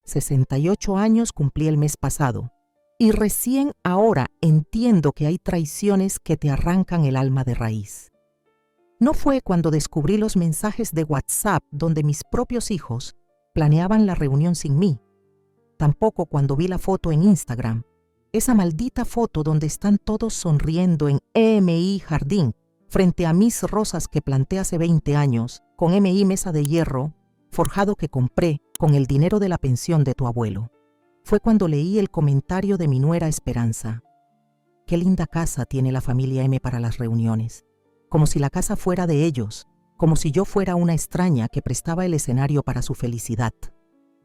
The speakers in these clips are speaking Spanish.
68 años cumplí el mes pasado y recién ahora entiendo que hay traiciones que te arrancan el alma de raíz. No fue cuando descubrí los mensajes de WhatsApp donde mis propios hijos planeaban la reunión sin mí. Tampoco cuando vi la foto en Instagram, esa maldita foto donde están todos sonriendo en EMI Jardín frente a mis rosas que planté hace 20 años con MI Mesa de Hierro forjado que compré con el dinero de la pensión de tu abuelo. Fue cuando leí el comentario de mi nuera Esperanza. Qué linda casa tiene la familia M para las reuniones. Como si la casa fuera de ellos, como si yo fuera una extraña que prestaba el escenario para su felicidad.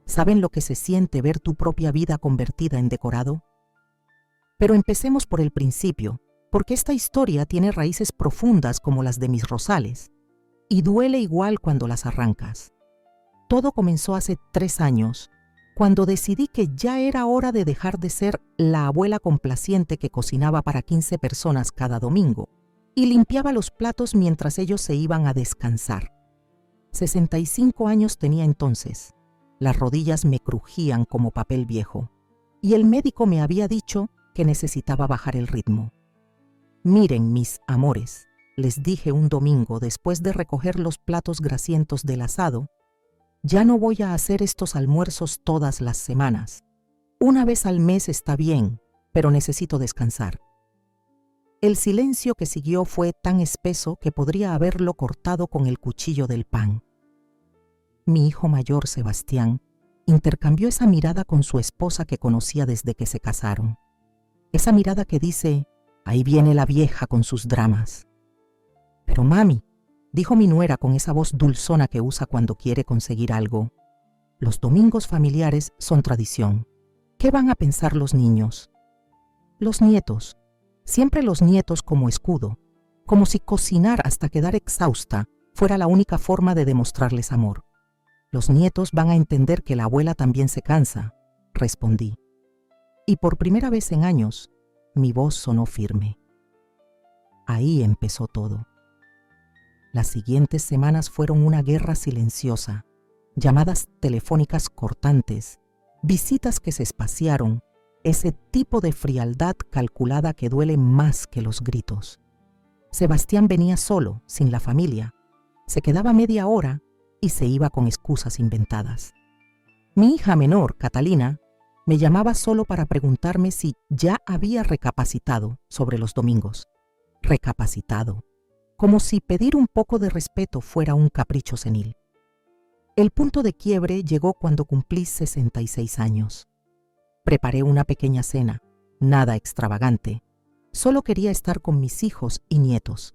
¿Saben lo que se siente ver tu propia vida convertida en decorado? Pero empecemos por el principio, porque esta historia tiene raíces profundas como las de mis rosales, y duele igual cuando las arrancas. Todo comenzó hace 3 años, cuando decidí que ya era hora de dejar de ser la abuela complaciente que cocinaba para 15 personas cada domingo y limpiaba los platos mientras ellos se iban a descansar. 65 años tenía entonces. Las rodillas me crujían como papel viejo y el médico me había dicho que necesitaba bajar el ritmo. Miren, mis amores, les dije un domingo después de recoger los platos grasientos del asado, ya no voy a hacer estos almuerzos todas las semanas. Una vez al mes está bien, pero necesito descansar. El silencio que siguió fue tan espeso que podría haberlo cortado con el cuchillo del pan. Mi hijo mayor, Sebastián, intercambió esa mirada con su esposa que conocía desde que se casaron. Esa mirada que dice, ahí viene la vieja con sus dramas. Pero mami, dijo mi nuera con esa voz dulzona que usa cuando quiere conseguir algo, los domingos familiares son tradición. ¿Qué van a pensar los niños? Los nietos, siempre los nietos como escudo, como si cocinar hasta quedar exhausta fuera la única forma de demostrarles amor. Los nietos van a entender que la abuela también se cansa, respondí. Y por primera vez en años, mi voz sonó firme. Ahí empezó todo. Las siguientes semanas fueron una guerra silenciosa, llamadas telefónicas cortantes, visitas que se espaciaron, ese tipo de frialdad calculada que duele más que los gritos. Sebastián venía solo, sin la familia, se quedaba media hora y se iba con excusas inventadas. Mi hija menor, Catalina, me llamaba solo para preguntarme si ya había recapacitado sobre los domingos. Recapacitado. Como si pedir un poco de respeto fuera un capricho senil. El punto de quiebre llegó cuando cumplí 66 años. Preparé una pequeña cena, nada extravagante. Solo quería estar con mis hijos y nietos.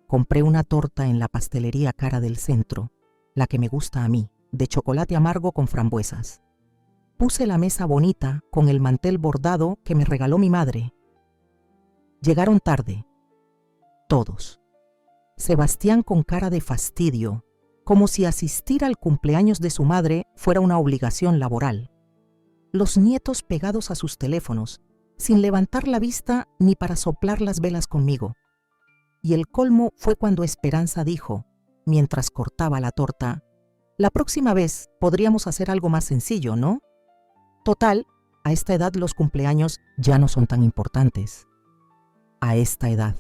Compré una torta en la pastelería cara del centro, la que me gusta a mí, de chocolate amargo con frambuesas. Puse la mesa bonita con el mantel bordado que me regaló mi madre. Llegaron tarde. Todos. Sebastián con cara de fastidio, como si asistir al cumpleaños de su madre fuera una obligación laboral. Los nietos pegados a sus teléfonos, sin levantar la vista ni para soplar las velas conmigo. Y el colmo fue cuando Esperanza dijo, mientras cortaba la torta, la próxima vez podríamos hacer algo más sencillo, ¿no? Total, a esta edad los cumpleaños ya no son tan importantes. A esta edad.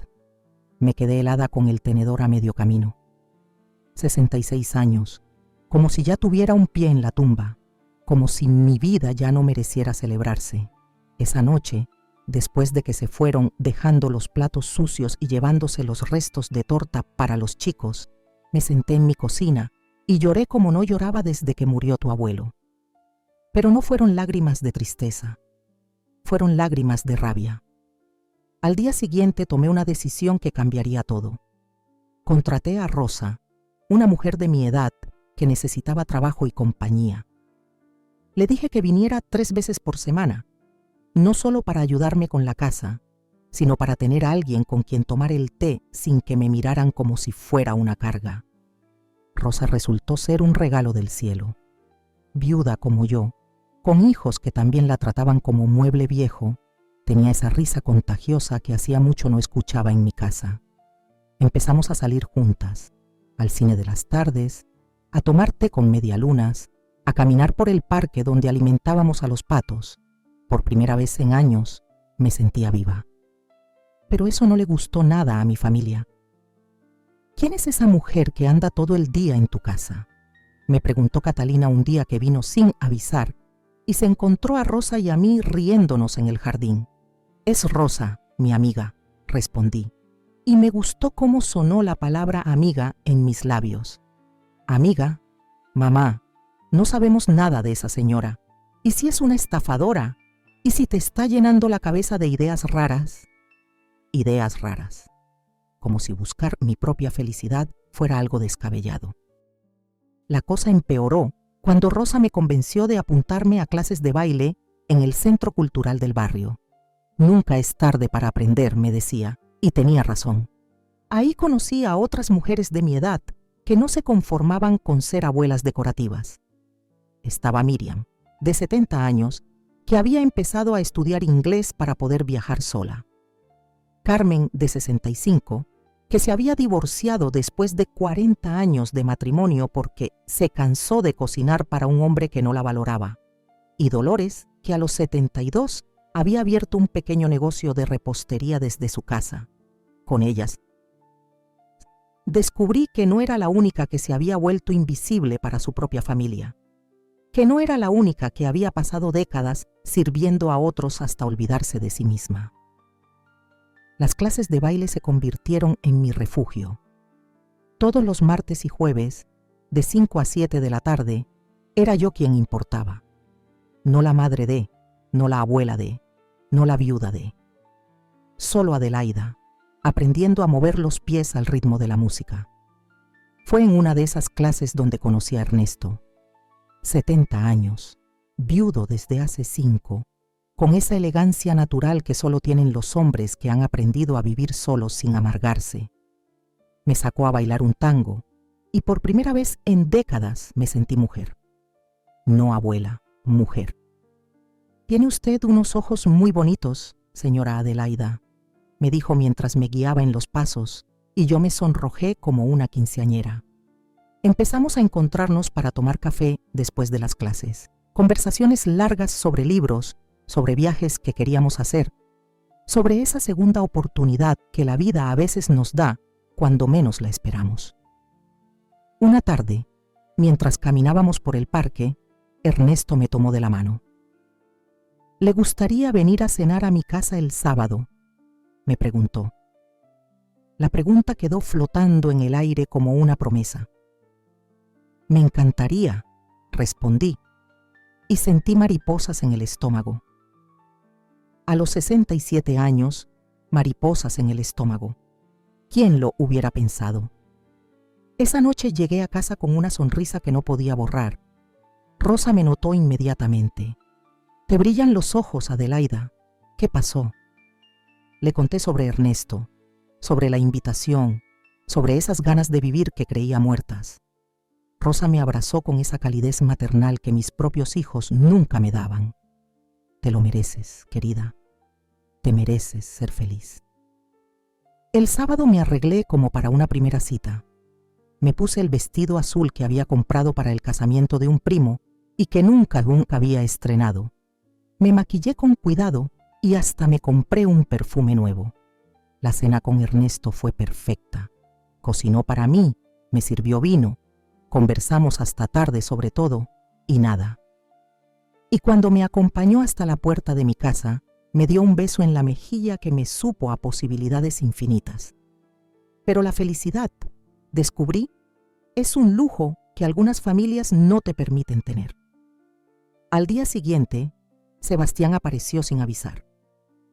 Me quedé helada con el tenedor a medio camino. 66 años, como si ya tuviera un pie en la tumba, como si mi vida ya no mereciera celebrarse. Esa noche, después de que se fueron dejando los platos sucios y llevándose los restos de torta para los chicos, me senté en mi cocina y lloré como no lloraba desde que murió tu abuelo. Pero no fueron lágrimas de tristeza, fueron lágrimas de rabia. Al día siguiente tomé una decisión que cambiaría todo. Contraté a Rosa, una mujer de mi edad que necesitaba trabajo y compañía. Le dije que viniera 3 veces por semana, no solo para ayudarme con la casa, sino para tener a alguien con quien tomar el té sin que me miraran como si fuera una carga. Rosa resultó ser un regalo del cielo. Viuda como yo, con hijos que también la trataban como mueble viejo, tenía esa risa contagiosa que hacía mucho no escuchaba en mi casa. Empezamos a salir juntas, al cine de las tardes, a tomar té con medialunas, a caminar por el parque donde alimentábamos a los patos. Por primera vez en años me sentía viva. Pero eso no le gustó nada a mi familia. ¿Quién es esa mujer que anda todo el día en tu casa?, me preguntó Catalina un día que vino sin avisar y se encontró a Rosa y a mí riéndonos en el jardín. Es Rosa, mi amiga, respondí, y me gustó cómo sonó la palabra amiga en mis labios. Amiga, mamá, no sabemos nada de esa señora. ¿Y si es una estafadora? ¿Y si te está llenando la cabeza de ideas raras? Ideas raras. Como si buscar mi propia felicidad fuera algo descabellado. La cosa empeoró cuando Rosa me convenció de apuntarme a clases de baile en el Centro Cultural del barrio. Nunca es tarde para aprender, me decía, y tenía razón. Ahí conocí a otras mujeres de mi edad que no se conformaban con ser abuelas decorativas. Estaba Miriam, de 70 años, que había empezado a estudiar inglés para poder viajar sola. Carmen, de 65, que se había divorciado después de 40 años de matrimonio porque se cansó de cocinar para un hombre que no la valoraba. Y Dolores, que a los 72 había abierto un pequeño negocio de repostería desde su casa. Con ellas descubrí que no era la única que se había vuelto invisible para su propia familia, que no era la única que había pasado décadas sirviendo a otros hasta olvidarse de sí misma. Las clases de baile se convirtieron en mi refugio. Todos los martes y jueves, de 5 a 7 de la tarde, era yo quien importaba. No la madre de, no la abuela de, no la viuda de. Solo Adelaida, aprendiendo a mover los pies al ritmo de la música. Fue en una de esas clases donde conocí a Ernesto. 70 años, viudo desde hace 5, con esa elegancia natural que solo tienen los hombres que han aprendido a vivir solos sin amargarse. Me sacó a bailar un tango y por primera vez en décadas me sentí mujer. No abuela, mujer. «Tiene usted unos ojos muy bonitos, señora Adelaida», me dijo mientras me guiaba en los pasos, y yo me sonrojé como una quinceañera. Empezamos a encontrarnos para tomar café después de las clases. Conversaciones largas sobre libros, sobre viajes que queríamos hacer, sobre esa segunda oportunidad que la vida a veces nos da cuando menos la esperamos. Una tarde, mientras caminábamos por el parque, Ernesto me tomó de la mano. «¿Le gustaría venir a cenar a mi casa el sábado?», me preguntó. La pregunta quedó flotando en el aire como una promesa. «Me encantaría», respondí, y sentí mariposas en el estómago. A los 67 años, mariposas en el estómago. ¿Quién lo hubiera pensado? Esa noche llegué a casa con una sonrisa que no podía borrar. Rosa me notó inmediatamente. «Te brillan los ojos, Adelaida. ¿Qué pasó?». Le conté sobre Ernesto, sobre la invitación, sobre esas ganas de vivir que creía muertas. Rosa me abrazó con esa calidez maternal que mis propios hijos nunca me daban. «Te lo mereces, querida. Te mereces ser feliz». El sábado me arreglé como para una primera cita. Me puse el vestido azul que había comprado para el casamiento de un primo y que nunca había estrenado. Me maquillé con cuidado y hasta me compré un perfume nuevo. La cena con Ernesto fue perfecta. Cocinó para mí, me sirvió vino, conversamos hasta tarde sobre todo y nada. Y cuando me acompañó hasta la puerta de mi casa, me dio un beso en la mejilla que me supo a posibilidades infinitas. Pero la felicidad, descubrí, es un lujo que algunas familias no te permiten tener. Al día siguiente, Sebastián apareció sin avisar.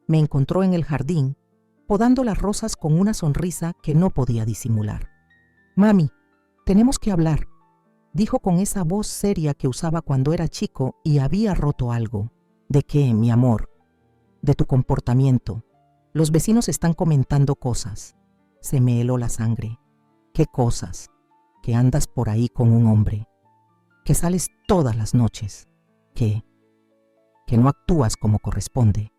Me encontró en el jardín, podando las rosas con una sonrisa que no podía disimular. «Mami, tenemos que hablar», dijo con esa voz seria que usaba cuando era chico y había roto algo. «¿De qué, mi amor?». «De tu comportamiento. Los vecinos están comentando cosas». Se me heló la sangre. «¿Qué cosas?». «Que andas por ahí con un hombre. Que sales todas las noches. Que no actúas como corresponde».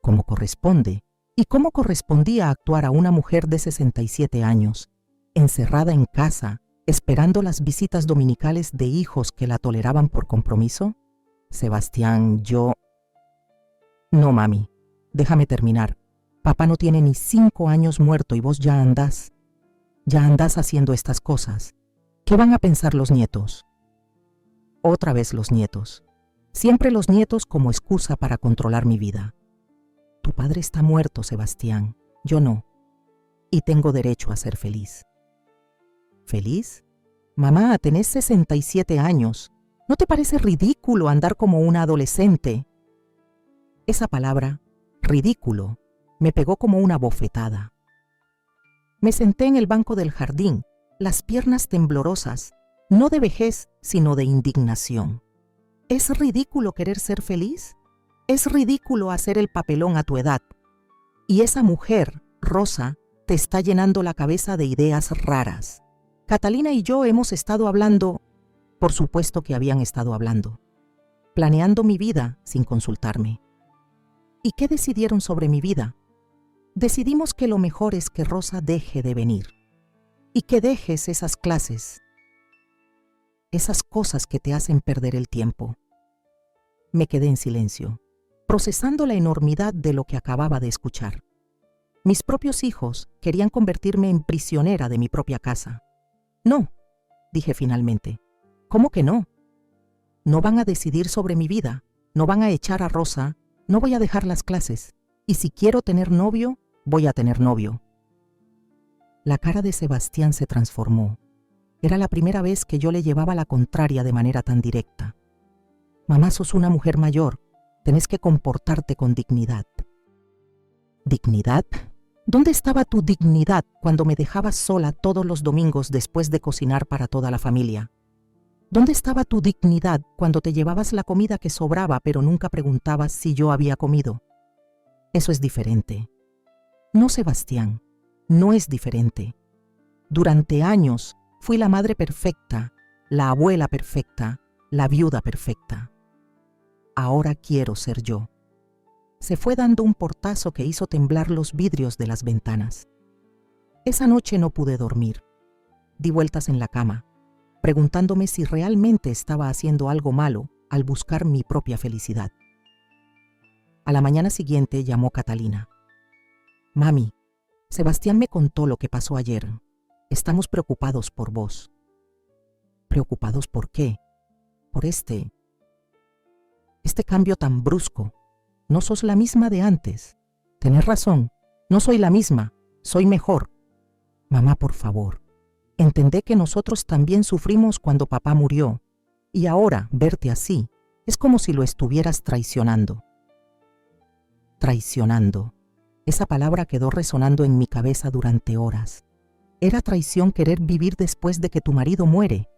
«¿Cómo corresponde?». ¿Y cómo correspondía actuar a una mujer de 67 años, encerrada en casa, esperando las visitas dominicales de hijos que la toleraban por compromiso? Sebastián, yo... No, mami, déjame terminar. Papá no tiene ni 5 años muerto y vos ya andás haciendo estas cosas. ¿Qué van a pensar los nietos? Otra vez los nietos. Siempre los nietos como excusa para controlar mi vida. Tu padre está muerto, Sebastián. Yo no. Y tengo derecho a ser feliz. ¿Feliz? Mamá, tenés 67 años. ¿No te parece ridículo andar como una adolescente? Esa palabra, ridículo, me pegó como una bofetada. Me senté en el banco del jardín, las piernas temblorosas, no de vejez, sino de indignación. ¿Es ridículo querer ser feliz? Es ridículo hacer el papelón a tu edad. Y esa mujer, Rosa, te está llenando la cabeza de ideas raras. Catalina y yo hemos estado hablando, por supuesto que habían estado hablando, planeando mi vida sin consultarme. ¿Y qué decidieron sobre mi vida? Decidimos que lo mejor es que Rosa deje de venir y que dejes esas clases, esas cosas que te hacen perder el tiempo. Me quedé en silencio, procesando la enormidad de lo que acababa de escuchar. Mis propios hijos querían convertirme en prisionera de mi propia casa. No, dije finalmente. ¿Cómo que no? No van a decidir sobre mi vida, no van a echar a Rosa, no voy a dejar las clases. Y si quiero tener novio, voy a tener novio. La cara de Sebastián se transformó. Era la primera vez que yo le llevaba la contraria de manera tan directa. Mamá, sos una mujer mayor, tenés que comportarte con dignidad. ¿Dignidad? ¿Dónde estaba tu dignidad cuando me dejabas sola todos los domingos después de cocinar para toda la familia? ¿Dónde estaba tu dignidad cuando te llevabas la comida que sobraba pero nunca preguntabas si yo había comido? Eso es diferente. No, Sebastián, no es diferente. Durante años fui la madre perfecta, la abuela perfecta, la viuda perfecta. Ahora quiero ser yo. Se fue dando un portazo que hizo temblar los vidrios de las ventanas. Esa noche no pude dormir. Di vueltas en la cama, preguntándome si realmente estaba haciendo algo malo al buscar mi propia felicidad. A la mañana siguiente llamó Catalina. Mami, Sebastián me contó lo que pasó ayer. Estamos preocupados por vos. ¿Preocupados por qué? Por este cambio tan brusco. No sos la misma de antes. Tenés razón, no soy la misma, soy mejor. Mamá, por favor, entendé que nosotros también sufrimos cuando papá murió, y ahora verte así es como si lo estuvieras traicionando. Traicionando. Esa palabra quedó resonando en mi cabeza durante horas. Era traición querer vivir después de que tu marido muere.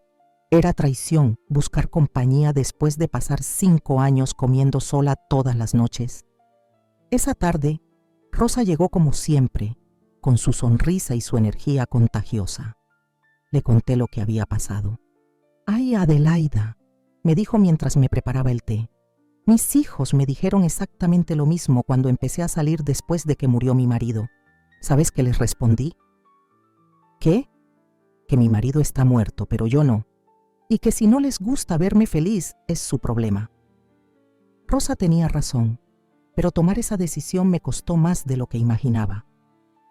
Era traición buscar compañía después de pasar 5 años comiendo sola todas las noches. Esa tarde, Rosa llegó como siempre, con su sonrisa y su energía contagiosa. Le conté lo que había pasado. «Ay, Adelaida», me dijo mientras me preparaba el té. «Mis hijos me dijeron exactamente lo mismo cuando empecé a salir después de que murió mi marido. ¿Sabes qué les respondí? ¿Qué? Que mi marido está muerto, pero yo no. Y que si no les gusta verme feliz, es su problema». Rosa tenía razón, pero tomar esa decisión me costó más de lo que imaginaba.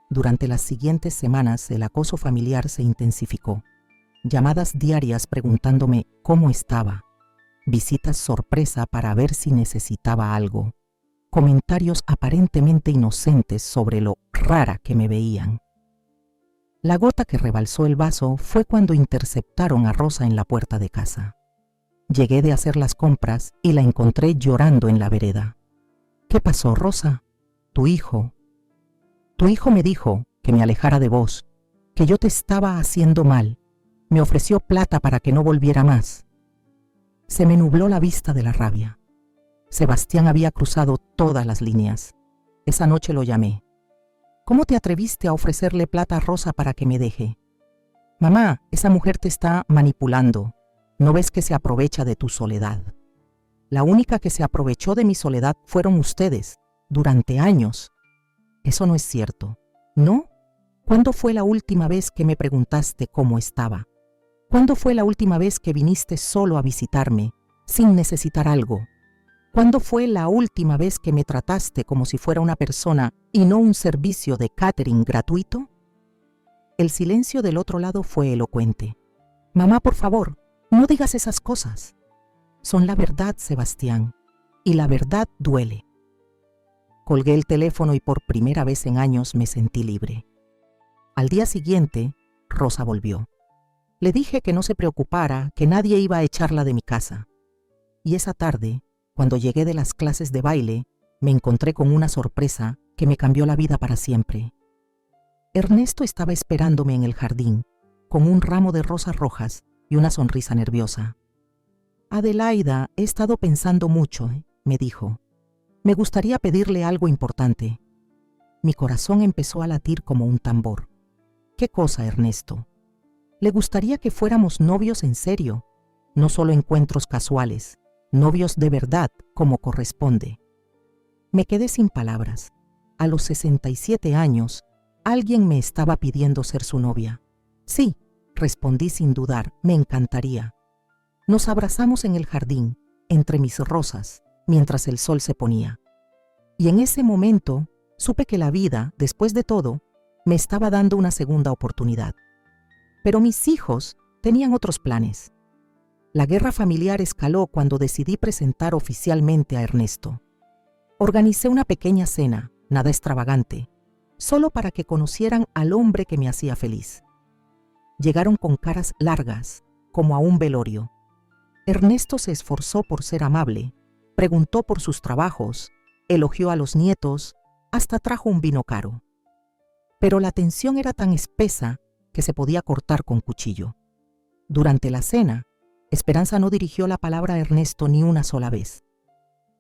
Durante las siguientes semanas el acoso familiar se intensificó. Llamadas diarias preguntándome cómo estaba. Visitas sorpresa para ver si necesitaba algo. Comentarios aparentemente inocentes sobre lo rara que me veían. La gota que rebalsó el vaso fue cuando interceptaron a Rosa en la puerta de casa. Llegué de hacer las compras y la encontré llorando en la vereda. «¿Qué pasó, Rosa? Tu hijo me dijo que me alejara de vos, que yo te estaba haciendo mal. Me ofreció plata para que no volviera más». Se me nubló la vista de la rabia. Sebastián había cruzado todas las líneas. Esa noche lo llamé. «¿Cómo te atreviste a ofrecerle plata a Rosa para que me deje? Mamá, esa mujer te está manipulando. ¿No ves que se aprovecha de tu soledad? La única que se aprovechó de mi soledad fueron ustedes, durante años». «Eso no es cierto». «¿No? ¿Cuándo fue la última vez que me preguntaste cómo estaba? ¿Cuándo fue la última vez que viniste solo a visitarme, sin necesitar algo? ¿Cuándo fue la última vez que me trataste como si fuera una persona y no un servicio de catering gratuito? El silencio del otro lado fue elocuente. Mamá, por favor, no digas esas cosas. Son la verdad, Sebastián, y la verdad duele. Colgué el teléfono y por primera vez en años me sentí libre. Al día siguiente, Rosa volvió. Le dije que no se preocupara, que nadie iba a echarla de mi casa. Y esa tarde, cuando llegué de las clases de baile, me encontré con una sorpresa que me cambió la vida para siempre. Ernesto estaba esperándome en el jardín, con un ramo de rosas rojas y una sonrisa nerviosa. Adelaida, he estado pensando mucho, me dijo. Me gustaría pedirle algo importante. Mi corazón empezó a latir como un tambor. ¿Qué cosa, Ernesto? Le gustaría que fuéramos novios en serio, no solo encuentros casuales, novios de verdad, como corresponde. Me quedé sin palabras. A los 67 años, alguien me estaba pidiendo ser su novia. Sí, respondí sin dudar, me encantaría. Nos abrazamos en el jardín, entre mis rosas, mientras el sol se ponía. Y en ese momento, supe que la vida, después de todo, me estaba dando una segunda oportunidad. Pero mis hijos tenían otros planes. La guerra familiar escaló cuando decidí presentar oficialmente a Ernesto. Organicé una pequeña cena, nada extravagante, solo para que conocieran al hombre que me hacía feliz. Llegaron con caras largas, como a un velorio. Ernesto se esforzó por ser amable, preguntó por sus trabajos, elogió a los nietos, hasta trajo un vino caro. Pero la tensión era tan espesa que se podía cortar con cuchillo. Durante la cena, Esperanza no dirigió la palabra a Ernesto ni una sola vez.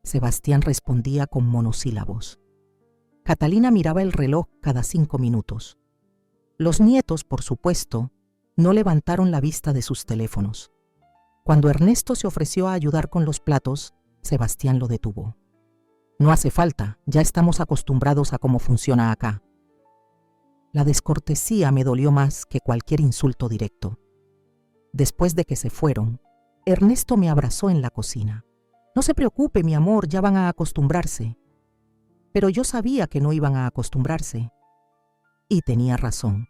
Sebastián respondía con monosílabos. Catalina miraba el reloj cada 5 minutos. Los nietos, por supuesto, no levantaron la vista de sus teléfonos. Cuando Ernesto se ofreció a ayudar con los platos, Sebastián lo detuvo. No hace falta, ya estamos acostumbrados a cómo funciona acá. La descortesía me dolió más que cualquier insulto directo. Después de que se fueron, Ernesto me abrazó en la cocina. No se preocupe, mi amor, ya van a acostumbrarse. Pero yo sabía que no iban a acostumbrarse. Y tenía razón.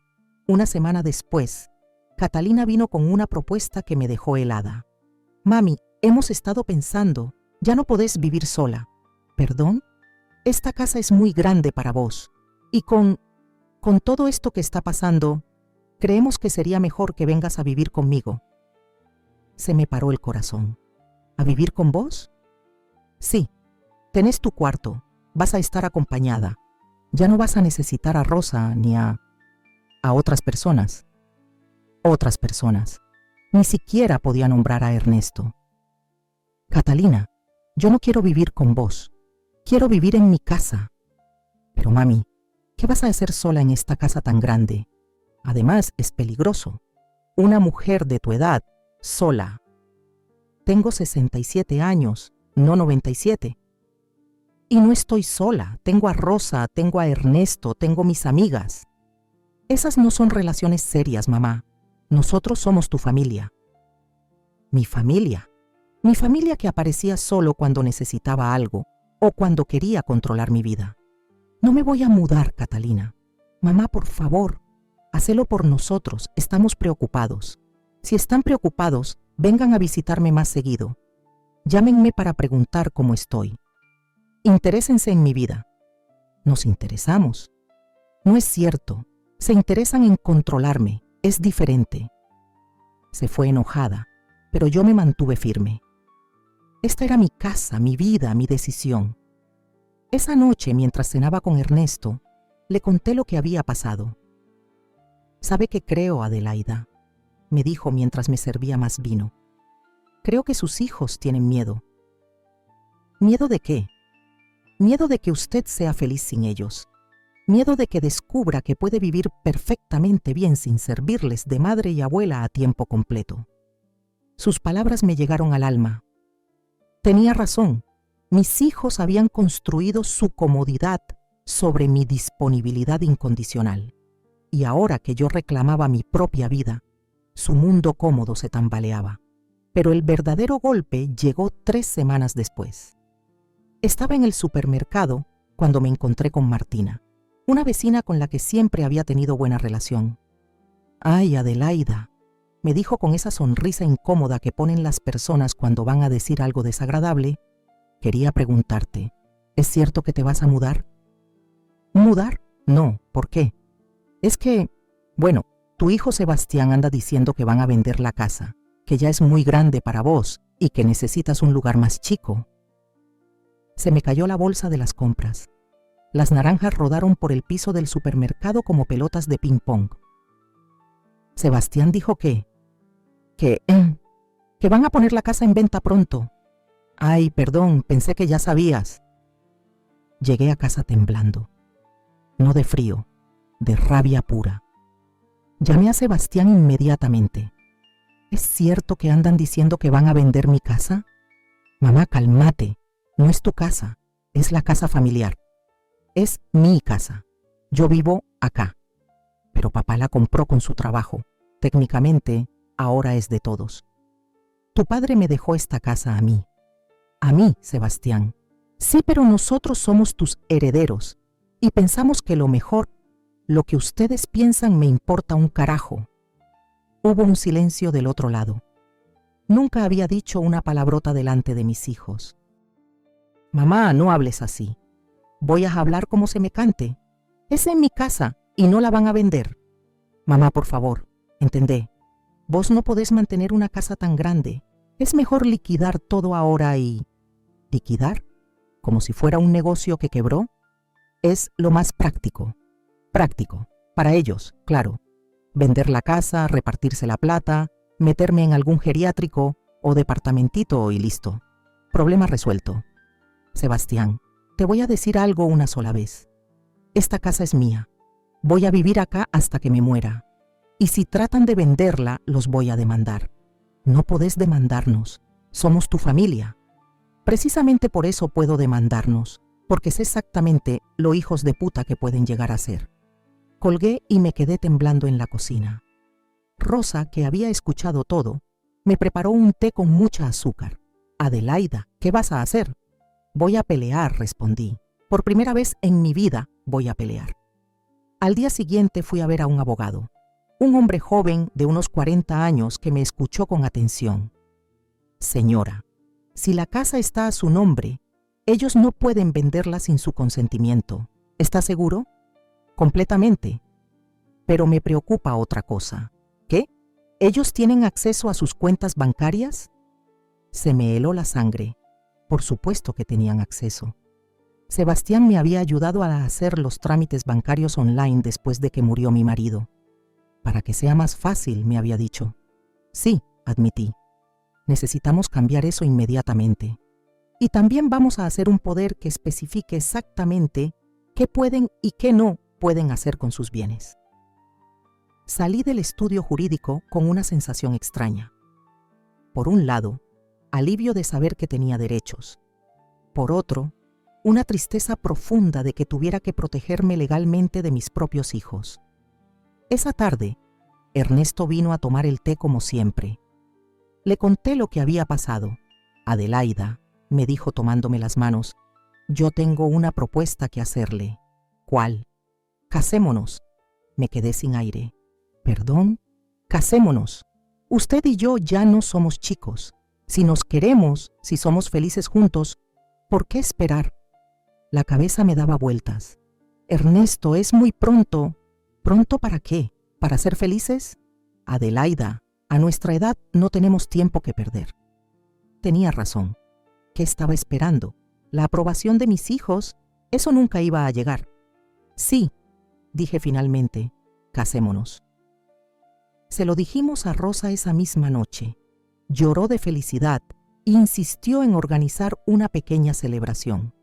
Una semana después, Catalina vino con una propuesta que me dejó helada. Mami, hemos estado pensando, ya no podés vivir sola. ¿Perdón? Esta casa es muy grande para vos. Y con todo esto que está pasando, creemos que sería mejor que vengas a vivir conmigo. Se me paró el corazón. ¿A vivir con vos? Sí. Tenés tu cuarto. Vas a estar acompañada. Ya no vas a necesitar a Rosa ni a otras personas. Otras personas. Ni siquiera podía nombrar a Ernesto. Catalina, yo no quiero vivir con vos. Quiero vivir en mi casa. Pero mami, ¿qué vas a hacer sola en esta casa tan grande? Además, es peligroso. Una mujer de tu edad, sola. Tengo 67 años, no 97. Y no estoy sola. Tengo a Rosa, tengo a Ernesto, tengo mis amigas. Esas no son relaciones serias, mamá. Nosotros somos tu familia. Mi familia. Mi familia que aparecía solo cuando necesitaba algo o cuando quería controlar mi vida. No me voy a mudar, Catalina. Mamá, por favor, hacelo por nosotros. Estamos preocupados. Si están preocupados, vengan a visitarme más seguido. Llámenme para preguntar cómo estoy. Interésense en mi vida. Nos interesamos. No es cierto. Se interesan en controlarme. Es diferente. Se fue enojada, pero yo me mantuve firme. Esta era mi casa, mi vida, mi decisión. Esa noche, mientras cenaba con Ernesto, le conté lo que había pasado. ¿Sabe qué creo, Adelaida?, me dijo mientras me servía más vino. Creo que sus hijos tienen miedo. ¿Miedo de qué? Miedo de que usted sea feliz sin ellos. Miedo de que descubra que puede vivir perfectamente bien sin servirles de madre y abuela a tiempo completo. Sus palabras me llegaron al alma. Tenía razón. Mis hijos habían construido su comodidad sobre mi disponibilidad incondicional. Y ahora que yo reclamaba mi propia vida, Su mundo cómodo se tambaleaba. Pero el verdadero golpe llegó 3 semanas después. Estaba en el supermercado cuando me encontré con Martina, una vecina con la que siempre había tenido buena relación. «Ay, Adelaida», me dijo con esa sonrisa incómoda que ponen las personas cuando van a decir algo desagradable, «quería preguntarte, ¿es cierto que te vas a mudar?» «¿Mudar? No, ¿por qué?» «Es que, bueno, tu hijo Sebastián anda diciendo que van a vender la casa, que ya es muy grande para vos y que necesitas un lugar más chico». Se me cayó la bolsa de las compras. Las naranjas rodaron por el piso del supermercado como pelotas de ping-pong. Sebastián dijo que van a poner la casa en venta pronto. Ay, perdón, pensé que ya sabías. Llegué a casa temblando. No de frío, de rabia pura. Llamé a Sebastián inmediatamente. ¿Es cierto que andan diciendo que van a vender mi casa? Mamá, cálmate. No es tu casa, es la casa familiar. Es mi casa. Yo vivo acá. Pero papá la compró con su trabajo. Técnicamente, ahora es de todos. Tu padre me dejó esta casa a mí. A mí, Sebastián. Sí, pero nosotros somos tus herederos y pensamos que lo mejor, lo que ustedes piensan me importa un carajo. Hubo un silencio del otro lado. Nunca había dicho una palabrota delante de mis hijos. Mamá, no hables así. Voy a hablar como se me cante. Es en mi casa y no la van a vender. Mamá, por favor, entendé. Vos no podés mantener una casa tan grande. Es mejor liquidar todo ahora y... ¿Liquidar? ¿Como si fuera un negocio que quebró? Es lo más práctico. Práctico. Para ellos, claro. Vender la casa, repartirse la plata, meterme en algún geriátrico o departamentito y listo. Problema resuelto. Sebastián, te voy a decir algo una sola vez. Esta casa es mía. Voy a vivir acá hasta que me muera. Y si tratan de venderla, los voy a demandar. No podés demandarnos. Somos tu familia. Precisamente por eso puedo demandarnos, porque sé exactamente lo hijos de puta que pueden llegar a ser. Colgué y me quedé temblando en la cocina. Rosa, que había escuchado todo, me preparó un té con mucha azúcar. Adelaida, ¿qué vas a hacer? Voy a pelear, respondí. Por primera vez en mi vida voy a pelear. Al día siguiente fui a ver a un abogado, un hombre joven de unos 40 años que me escuchó con atención. Señora, si la casa está a su nombre, ellos no pueden venderla sin su consentimiento. ¿Está seguro? Completamente. Pero me preocupa otra cosa. ¿Qué? ¿Ellos tienen acceso a sus cuentas bancarias? Se me heló la sangre. Por supuesto que tenían acceso. Sebastián me había ayudado a hacer los trámites bancarios online después de que murió mi marido. Para que sea más fácil, me había dicho. Sí, admití. Necesitamos cambiar eso inmediatamente. Y también vamos a hacer un poder que especifique exactamente qué pueden y qué no pueden hacer con sus bienes. Salí del estudio jurídico con una sensación extraña. Por un lado, alivio de saber que tenía derechos. Por otro, una tristeza profunda de que tuviera que protegerme legalmente de mis propios hijos. Esa tarde, Ernesto vino a tomar el té como siempre. Le conté lo que había pasado. Adelaida, me dijo tomándome las manos, yo tengo una propuesta que hacerle. ¿Cuál? Casémonos. Me quedé sin aire. ¿Perdón? Casémonos. Usted y yo ya no somos chicos. Si nos queremos, si somos felices juntos, ¿por qué esperar? La cabeza me daba vueltas. Ernesto, es muy pronto. ¿Pronto para qué? ¿Para ser felices? Adelaida, a nuestra edad no tenemos tiempo que perder. Tenía razón. ¿Qué estaba esperando? ¿La aprobación de mis hijos? Eso nunca iba a llegar. Sí, dije finalmente, casémonos. Se lo dijimos a Rosa esa misma noche. Lloró de felicidad e insistió en organizar una pequeña celebración.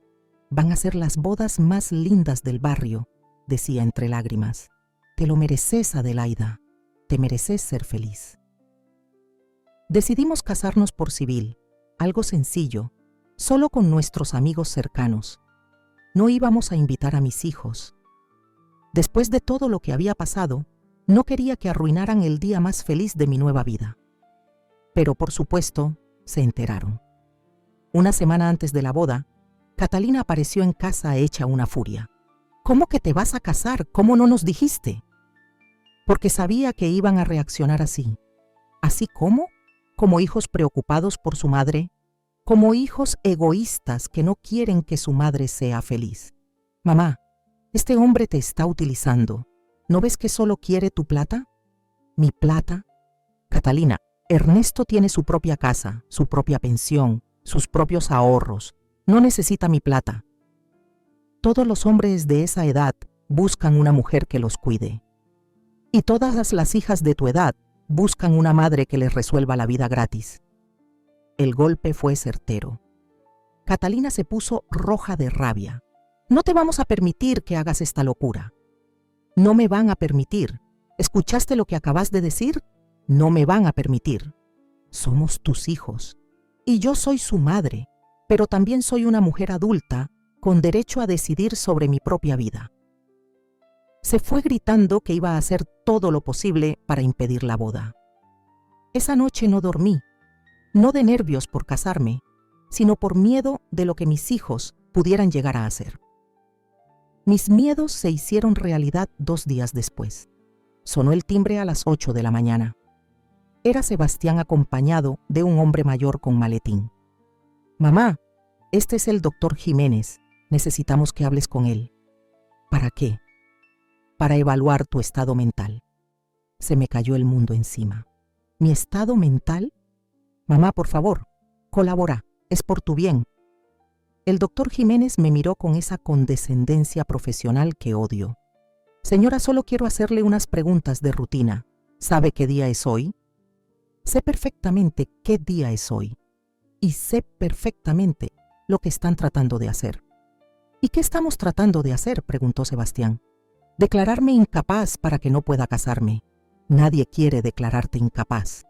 Van a ser las bodas más lindas del barrio, decía entre lágrimas. Te lo mereces, Adelaida. Te mereces ser feliz. Decidimos casarnos por civil, algo sencillo, solo con nuestros amigos cercanos. No íbamos a invitar a mis hijos. Después de todo lo que había pasado, No quería que arruinaran el día más feliz de mi nueva vida. Pero por supuesto, se enteraron. Una semana antes de la boda, Catalina apareció en casa hecha una furia. ¿Cómo que te vas a casar? ¿Cómo no nos dijiste? Porque sabía que iban a reaccionar así. ¿Así cómo? Como hijos preocupados por su madre, como hijos egoístas que no quieren que su madre sea feliz. Mamá, este hombre te está utilizando. ¿No ves que solo quiere tu plata? ¿Mi plata? Catalina, Ernesto tiene su propia casa, su propia pensión, sus propios ahorros. No necesita mi plata. Todos los hombres de esa edad buscan una mujer que los cuide. Y todas las hijas de tu edad buscan una madre que les resuelva la vida gratis. El golpe fue certero. Catalina se puso roja de rabia. No te vamos a permitir que hagas esta locura. No me van a permitir. ¿Escuchaste lo que acabas de decir? No me van a permitir. Somos tus hijos. Y yo soy su madre, pero también soy una mujer adulta con derecho a decidir sobre mi propia vida. Se fue gritando que iba a hacer todo lo posible para impedir la boda. Esa noche no dormí, no de nervios por casarme, sino por miedo de lo que mis hijos pudieran llegar a hacer. Mis miedos se hicieron realidad 2 días después. Sonó el timbre a las 8 de la mañana. Era Sebastián acompañado de un hombre mayor con maletín. Mamá, este es el doctor Jiménez. Necesitamos que hables con él. ¿Para qué? Para evaluar tu estado mental. Se me cayó el mundo encima. ¿Mi estado mental? Mamá, por favor, colabora. Es por tu bien. El doctor Jiménez me miró con esa condescendencia profesional que odio. Señora, solo quiero hacerle unas preguntas de rutina. ¿Sabe qué día es hoy? Sé perfectamente qué día es hoy. Y sé perfectamente lo que están tratando de hacer. ¿Y qué estamos tratando de hacer?, preguntó Sebastián. Declararme incapaz para que no pueda casarme. Nadie quiere declararte incapaz.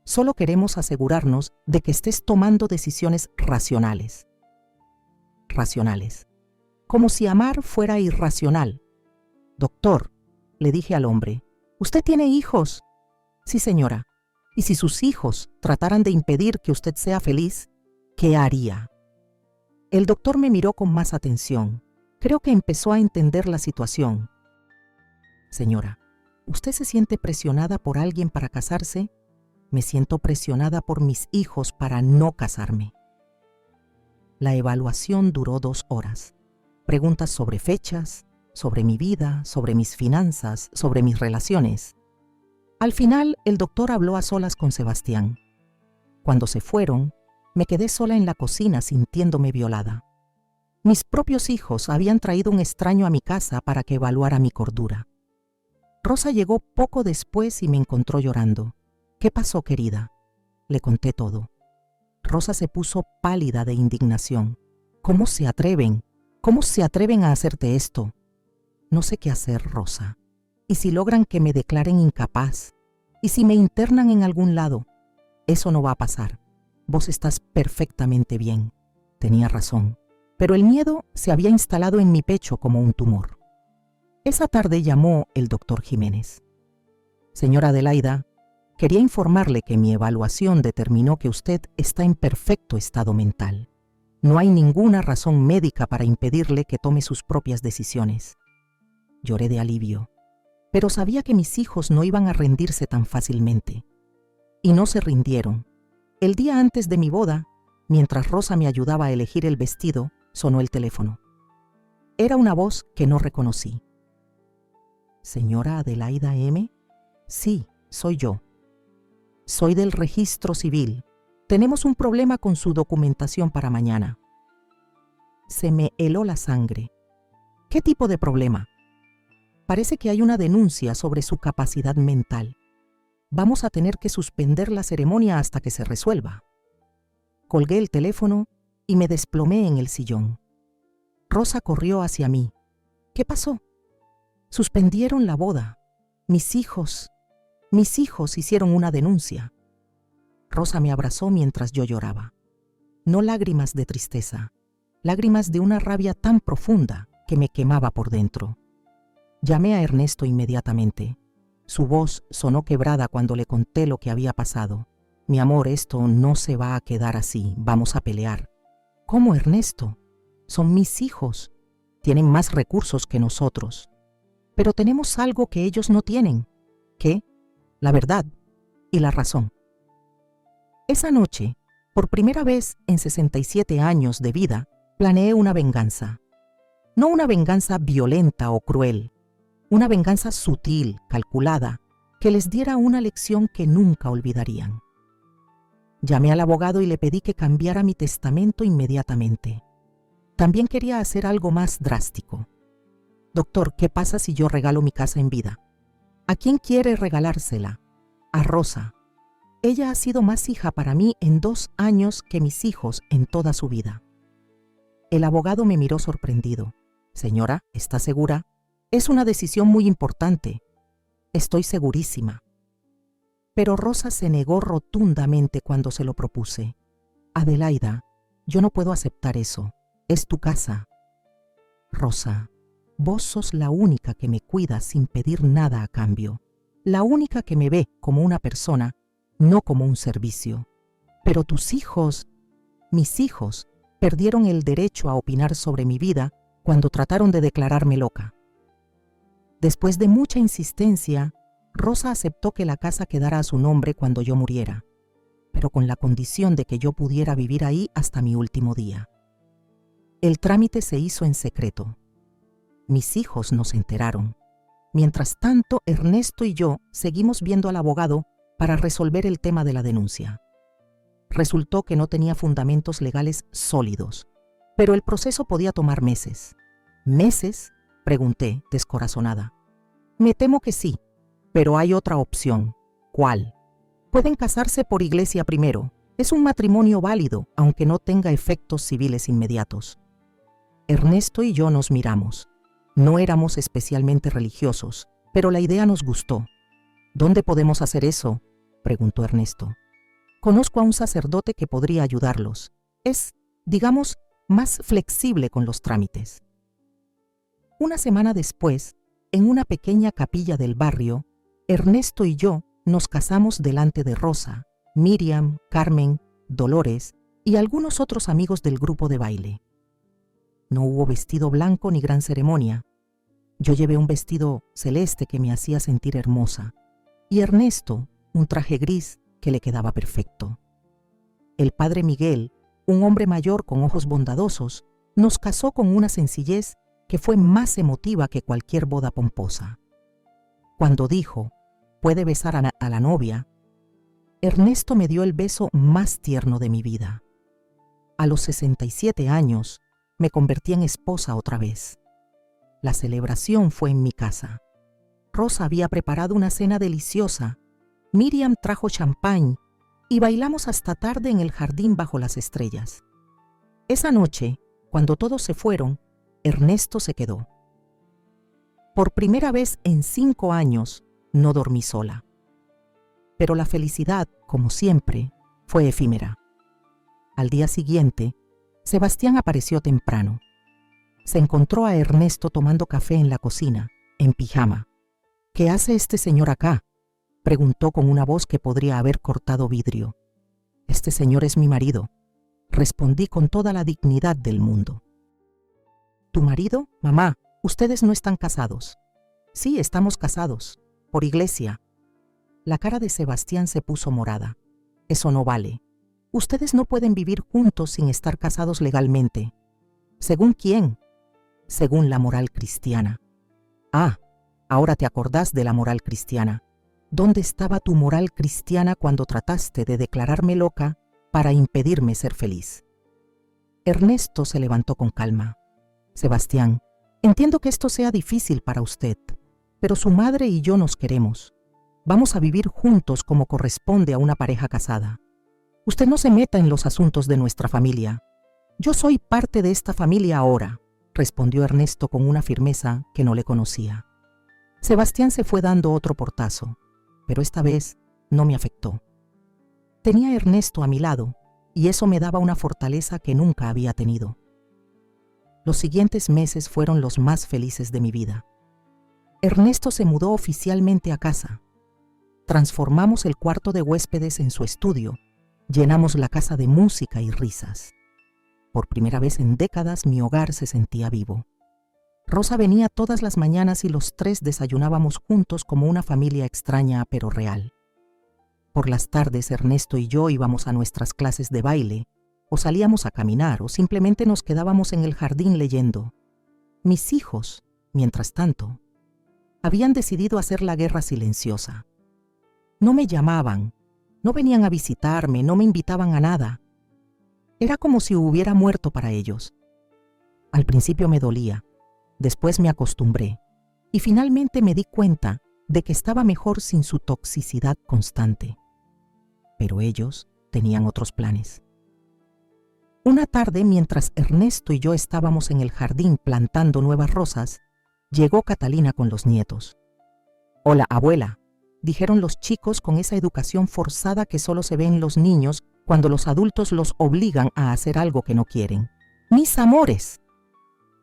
Solo queremos asegurarnos de que estés tomando decisiones racionales. Racionales. Como si amar fuera irracional. Doctor, le dije al hombre, ¿usted tiene hijos? Sí, señora. Y si sus hijos trataran de impedir que usted sea feliz, ¿qué haría? El doctor me miró con más atención. Creo que empezó a entender la situación. Señora, ¿usted se siente presionada por alguien para casarse? Me siento presionada por mis hijos para no casarme. La evaluación duró 2 horas. Preguntas sobre fechas, sobre mi vida, sobre mis finanzas, sobre mis relaciones. Al final, el doctor habló a solas con Sebastián. Cuando se fueron, me quedé sola en la cocina sintiéndome violada. Mis propios hijos habían traído un extraño a mi casa para que evaluara mi cordura. Rosa llegó poco después y me encontró llorando. ¿Qué pasó, querida? Le conté todo. Rosa se puso pálida de indignación. ¿Cómo se atreven? ¿Cómo se atreven a hacerte esto? No sé qué hacer, Rosa. ¿Y si logran que me declaren incapaz? ¿Y si me internan en algún lado? Eso no va a pasar. Vos estás perfectamente bien. Tenía razón. Pero el miedo se había instalado en mi pecho como un tumor. Esa tarde llamó el doctor Jiménez. Señora Adelaida, quería informarle que mi evaluación determinó que usted está en perfecto estado mental. No hay ninguna razón médica para impedirle que tome sus propias decisiones. Lloré de alivio, pero sabía que mis hijos no iban a rendirse tan fácilmente. Y no se rindieron. El día antes de mi boda, mientras Rosa me ayudaba a elegir el vestido, sonó el teléfono. Era una voz que no reconocí. ¿Señora Adelaida M? Sí, soy yo. Soy del registro civil. Tenemos un problema con su documentación para mañana. Se me heló la sangre. ¿Qué tipo de problema? Parece que hay una denuncia sobre su capacidad mental. Vamos a tener que suspender la ceremonia hasta que se resuelva. Colgué el teléfono y me desplomé en el sillón. Rosa corrió hacia mí. ¿Qué pasó? Suspendieron la boda. Mis hijos hicieron una denuncia. Rosa me abrazó mientras yo lloraba. No lágrimas de tristeza, lágrimas de una rabia tan profunda que me quemaba por dentro. Llamé a Ernesto inmediatamente. Su voz sonó quebrada cuando le conté lo que había pasado. Mi amor, esto no se va a quedar así, vamos a pelear. ¿Cómo, Ernesto? Son mis hijos. Tienen más recursos que nosotros. Pero tenemos algo que ellos no tienen. ¿Qué? La verdad y la razón. Esa noche, por primera vez en 67 años de vida, planeé una venganza. No una venganza violenta o cruel, una venganza sutil, calculada, que les diera una lección que nunca olvidarían. Llamé al abogado y le pedí que cambiara mi testamento inmediatamente. También quería hacer algo más drástico. Doctor, ¿qué pasa si yo regalo mi casa en vida? ¿A quién quiere regalársela? A Rosa. Ella ha sido más hija para mí en 2 años que mis hijos en toda su vida. El abogado me miró sorprendido. Señora, ¿está segura? Es una decisión muy importante. Estoy segurísima. Pero Rosa se negó rotundamente cuando se lo propuse. Adelaida, yo no puedo aceptar eso. Es tu casa. Rosa, vos sos la única que me cuida sin pedir nada a cambio. La única que me ve como una persona, no como un servicio. Pero tus hijos, mis hijos, perdieron el derecho a opinar sobre mi vida cuando trataron de declararme loca. Después de mucha insistencia, Rosa aceptó que la casa quedara a su nombre cuando yo muriera, pero con la condición de que yo pudiera vivir ahí hasta mi último día. El trámite se hizo en secreto. Mis hijos no se enteraron. Mientras tanto, Ernesto y yo seguimos viendo al abogado para resolver el tema de la denuncia. Resultó que no tenía fundamentos legales sólidos, pero el proceso podía tomar meses. ¿Meses?, pregunté, descorazonada. Me temo que sí, pero hay otra opción. ¿Cuál? Pueden casarse por iglesia primero. Es un matrimonio válido, aunque no tenga efectos civiles inmediatos. Ernesto y yo nos miramos. No éramos especialmente religiosos, pero la idea nos gustó. ¿Dónde podemos hacer eso?, preguntó Ernesto. Conozco a un sacerdote que podría ayudarlos. Es, digamos, más flexible con los trámites. Una semana después, en una pequeña capilla del barrio, Ernesto y yo nos casamos delante de Rosa, Miriam, Carmen, Dolores y algunos otros amigos del grupo de baile. No hubo vestido blanco ni gran ceremonia. Yo llevé un vestido celeste que me hacía sentir hermosa, y Ernesto un traje gris que le quedaba perfecto. El padre Miguel, un hombre mayor con ojos bondadosos, nos casó con una sencillez que fue más emotiva que cualquier boda pomposa. Cuando dijo, puede besar a la novia, Ernesto me dio el beso más tierno de mi vida. A los 67 años, me convertí en esposa otra vez. La celebración fue en mi casa. Rosa había preparado una cena deliciosa. Miriam trajo champán y bailamos hasta tarde en el jardín bajo las estrellas. Esa noche, cuando todos se fueron, Ernesto se quedó. Por primera vez en 5 años, no dormí sola. Pero la felicidad, como siempre, fue efímera. Al día siguiente, Sebastián apareció temprano. Se encontró a Ernesto tomando café en la cocina, en pijama. ¿Qué hace este señor acá?, preguntó con una voz que podría haber cortado vidrio. Este señor es mi marido, respondí con toda la dignidad del mundo. ¿Tu marido? Mamá, ustedes no están casados. Sí, estamos casados, por iglesia. La cara de Sebastián se puso morada. Eso no vale. Ustedes no pueden vivir juntos sin estar casados legalmente. ¿Según quién? Según la moral cristiana. Ah, ahora te acordás de la moral cristiana. ¿Dónde estaba tu moral cristiana cuando trataste de declararme loca para impedirme ser feliz? Ernesto se levantó con calma. Sebastián, entiendo que esto sea difícil para usted, pero su madre y yo nos queremos. Vamos a vivir juntos como corresponde a una pareja casada. Usted no se meta en los asuntos de nuestra familia. Yo soy parte de esta familia ahora, respondió Ernesto con una firmeza que no le conocía. Sebastián se fue dando otro portazo, pero esta vez no me afectó. Tenía a Ernesto a mi lado y eso me daba una fortaleza que nunca había tenido. Los siguientes meses fueron los más felices de mi vida. Ernesto se mudó oficialmente a casa. Transformamos el cuarto de huéspedes en su estudio. Llenamos la casa de música y risas. Por primera vez en décadas mi hogar se sentía vivo. Rosa venía todas las mañanas y los tres desayunábamos juntos como una familia extraña pero real. Por las tardes Ernesto y yo íbamos a nuestras clases de baile, o salíamos a caminar, o simplemente nos quedábamos en el jardín leyendo. Mis hijos, mientras tanto, habían decidido hacer la guerra silenciosa. No me llamaban, no venían a visitarme, no me invitaban a nada. Era como si hubiera muerto para ellos. Al principio me dolía, después me acostumbré, y finalmente me di cuenta de que estaba mejor sin su toxicidad constante. Pero ellos tenían otros planes. Una tarde, mientras Ernesto y yo estábamos en el jardín plantando nuevas rosas, llegó Catalina con los nietos. «Hola, abuela», dijeron los chicos con esa educación forzada que solo se ve en los niños cuando los adultos los obligan a hacer algo que no quieren. «¡Mis amores!».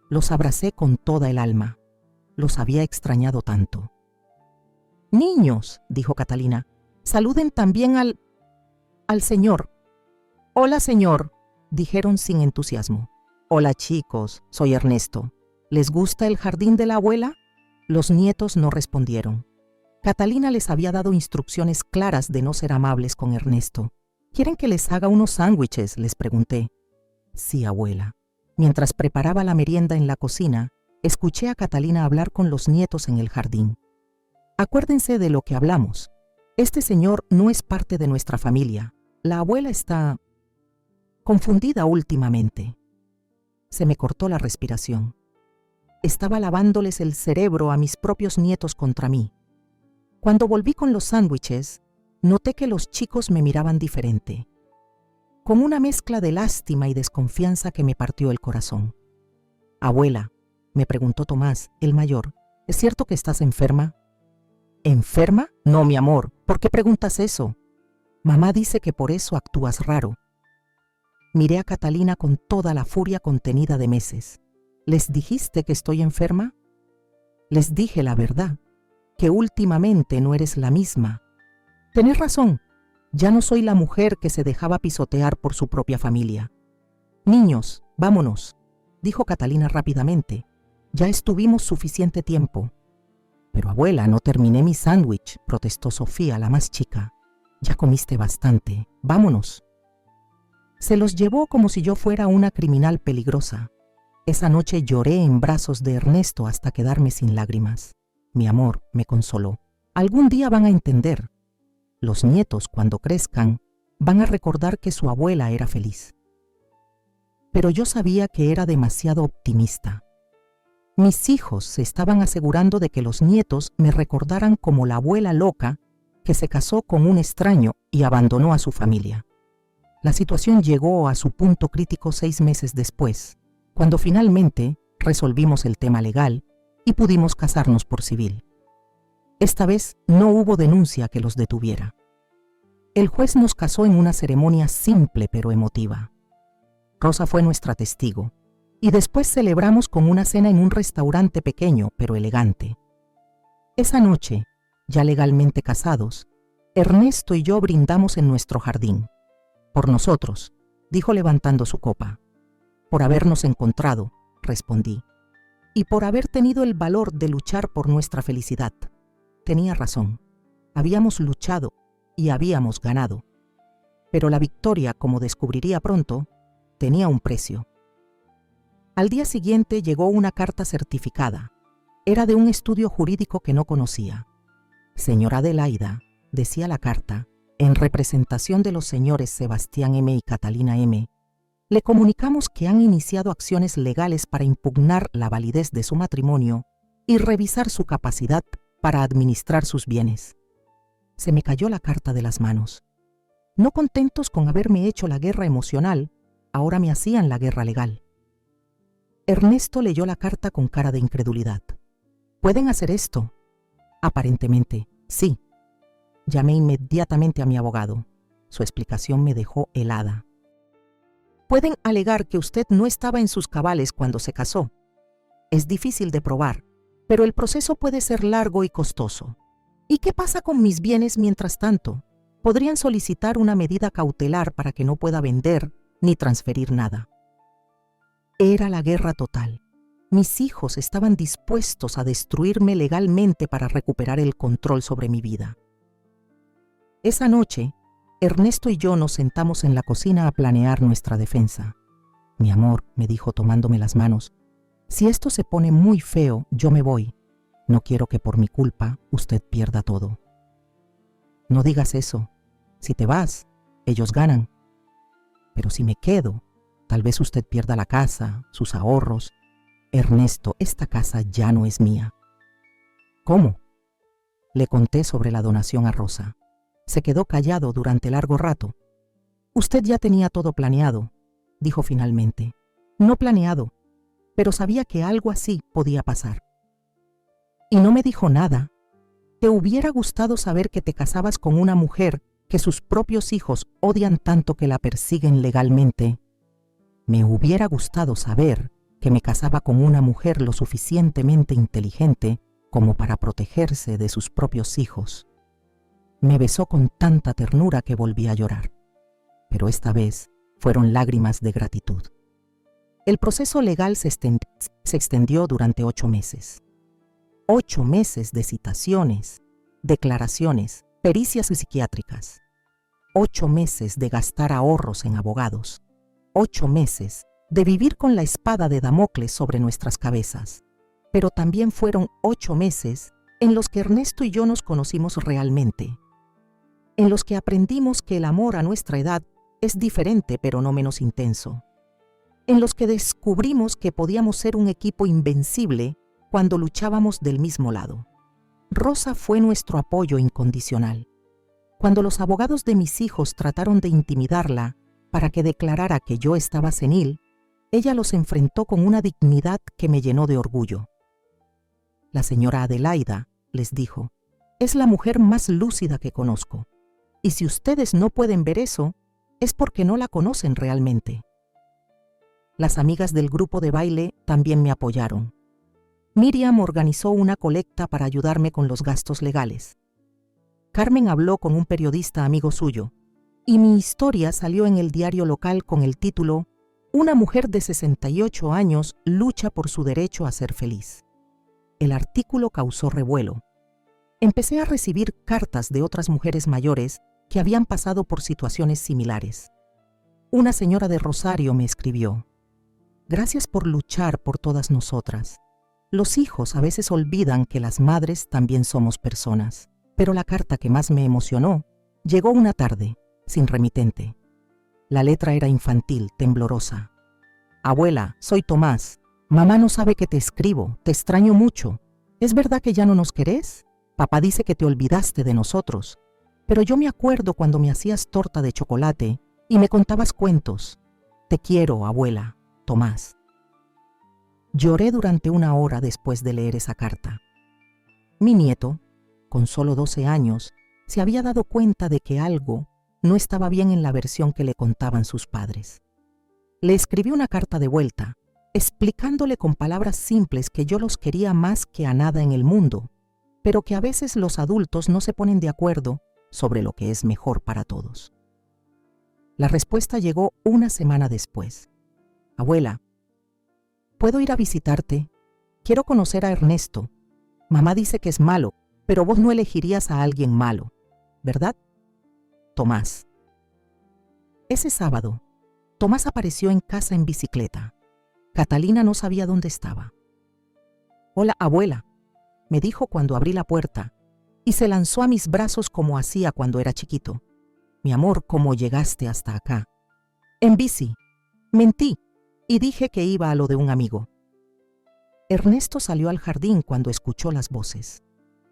Los abracé con toda el alma. Los había extrañado tanto. «Niños», dijo Catalina, «saluden también al señor». «Hola, señor», dijeron sin entusiasmo. «Hola, chicos, soy Ernesto. ¿Les gusta el jardín de la abuela?». Los nietos no respondieron. Catalina les había dado instrucciones claras de no ser amables con Ernesto. «¿Quieren que les haga unos sándwiches?», les pregunté. «Sí, abuela». Mientras preparaba la merienda en la cocina, escuché a Catalina hablar con los nietos en el jardín. «Acuérdense de lo que hablamos. Este señor no es parte de nuestra familia. La abuela está confundida últimamente». Se me cortó la respiración. Estaba lavándoles el cerebro a mis propios nietos contra mí. Cuando volví con los sándwiches, noté que los chicos me miraban diferente, con una mezcla de lástima y desconfianza que me partió el corazón. «Abuela», me preguntó Tomás, el mayor, «¿es cierto que estás enferma?». «¿Enferma? No, mi amor. ¿Por qué preguntas eso? Mamá dice que por eso actúas raro». Miré a Catalina con toda la furia contenida de meses. «¿Les dijiste que estoy enferma?». «Les dije la verdad, que últimamente no eres la misma. Tenés razón, ya no soy la mujer que se dejaba pisotear por su propia familia». «Niños, vámonos», dijo Catalina rápidamente. «Ya estuvimos suficiente tiempo». «Pero abuela, no terminé mi sándwich», protestó Sofía, la más chica. «Ya comiste bastante, vámonos». Se los llevó como si yo fuera una criminal peligrosa. Esa noche lloré en brazos de Ernesto hasta quedarme sin lágrimas. «Mi amor», me consoló, «algún día van a entender. Los nietos, cuando crezcan, van a recordar que su abuela era feliz». Pero yo sabía que era demasiado optimista. Mis hijos se estaban asegurando de que los nietos me recordaran como la abuela loca que se casó con un extraño y abandonó a su familia. La situación llegó a su punto crítico 6 meses después, cuando finalmente resolvimos el tema legal y pudimos casarnos por civil. Esta vez no hubo denuncia que los detuviera. El juez nos casó en una ceremonia simple pero emotiva. Rosa fue nuestra testigo, y después celebramos con una cena en un restaurante pequeño pero elegante. Esa noche, ya legalmente casados, Ernesto y yo brindamos en nuestro jardín. «Por nosotros», dijo levantando su copa. «Por habernos encontrado», respondí, «y por haber tenido el valor de luchar por nuestra felicidad». Tenía razón. Habíamos luchado y habíamos ganado. Pero la victoria, como descubriría pronto, tenía un precio. Al día siguiente llegó una carta certificada. Era de un estudio jurídico que no conocía. «Señora Adelaida», decía la carta, «en representación de los señores Sebastián M. y Catalina M., le comunicamos que han iniciado acciones legales para impugnar la validez de su matrimonio y revisar su capacidad para administrar sus bienes». Se me cayó la carta de las manos. No contentos con haberme hecho la guerra emocional, ahora me hacían la guerra legal. Ernesto leyó la carta con cara de incredulidad. «¿Pueden hacer esto?». «Aparentemente, sí». Llamé inmediatamente a mi abogado. Su explicación me dejó helada. «Pueden alegar que usted no estaba en sus cabales cuando se casó. Es difícil de probar, Pero el proceso puede ser largo y costoso. ¿Y qué pasa con mis bienes mientras tanto? Podrían solicitar una medida cautelar para que no pueda vender ni transferir nada. Era la guerra total. Mis hijos estaban dispuestos a destruirme legalmente para recuperar el control sobre mi vida. Esa noche, Ernesto y yo nos sentamos en la cocina a planear nuestra defensa. Mi amor, me dijo tomándome las manos, si esto se pone muy feo, yo me voy. No quiero que por mi culpa usted pierda todo. No digas eso. Si te vas, ellos ganan. Pero si me quedo, tal vez usted pierda la casa, sus ahorros. Ernesto, esta casa ya no es mía. ¿Cómo? Le conté sobre la donación a Rosa. Se quedó callado durante largo rato. Usted ya tenía todo planeado, dijo finalmente. No planeado, pero sabía que algo así podía pasar. Y no me dijo nada. ¿Te hubiera gustado saber que te casabas con una mujer que sus propios hijos odian tanto que la persiguen legalmente? Me hubiera gustado saber que me casaba con una mujer lo suficientemente inteligente como para protegerse de sus propios hijos. Me besó con tanta ternura que volví a llorar. Pero esta vez fueron lágrimas de gratitud. El proceso legal se extendió durante 8 meses. 8 meses de citaciones, declaraciones, pericias psiquiátricas. 8 meses de gastar ahorros en abogados. 8 meses de vivir con la espada de Damocles sobre nuestras cabezas. Pero también fueron 8 meses en los que Ernesto y yo nos conocimos realmente. En los que aprendimos que el amor a nuestra edad es diferente pero no menos intenso. En los que descubrimos que podíamos ser un equipo invencible cuando luchábamos del mismo lado. Rosa fue nuestro apoyo incondicional. Cuando los abogados de mis hijos trataron de intimidarla para que declarara que yo estaba senil, ella los enfrentó con una dignidad que me llenó de orgullo. La señora Adelaida, les dijo, es la mujer más lúcida que conozco. Y si ustedes no pueden ver eso, es porque no la conocen realmente. Las amigas del grupo de baile también me apoyaron. Miriam organizó una colecta para ayudarme con los gastos legales. Carmen habló con un periodista amigo suyo, y mi historia salió en el diario local con el título «Una mujer de 68 años lucha por su derecho a ser feliz». El artículo causó revuelo. Empecé a recibir cartas de otras mujeres mayores que habían pasado por situaciones similares. Una señora de Rosario me escribió: «Gracias por luchar por todas nosotras. Los hijos a veces olvidan que las madres también somos personas». Pero la carta que más me emocionó llegó una tarde, sin remitente. La letra era infantil, temblorosa. «Abuela, soy Tomás. Mamá no sabe que te escribo, te extraño mucho. ¿Es verdad que ya no nos querés? Papá dice que te olvidaste de nosotros. Pero yo me acuerdo cuando me hacías torta de chocolate y me contabas cuentos. Te quiero, abuela, Tomás». Lloré durante 1 hora después de leer esa carta. Mi nieto, con solo 12 años, se había dado cuenta de que algo no estaba bien en la versión que le contaban sus padres. Le escribí una carta de vuelta, explicándole con palabras simples que yo los quería más que a nada en el mundo, pero que a veces los adultos no se ponen de acuerdo sobre lo que es mejor para todos. La respuesta llegó 1 semana después. «Abuela, ¿puedo ir a visitarte? Quiero conocer a Ernesto. Mamá dice que es malo, pero vos no elegirías a alguien malo, ¿verdad? Tomás». Ese sábado, Tomás apareció en casa en bicicleta. Catalina no sabía dónde estaba. «Hola, abuela», me dijo cuando abrí la puerta, y se lanzó a mis brazos como hacía cuando era chiquito. «Mi amor, ¿cómo llegaste hasta acá?» «En bici. Mentí y dije que iba a lo de un amigo». Ernesto salió al jardín cuando escuchó las voces.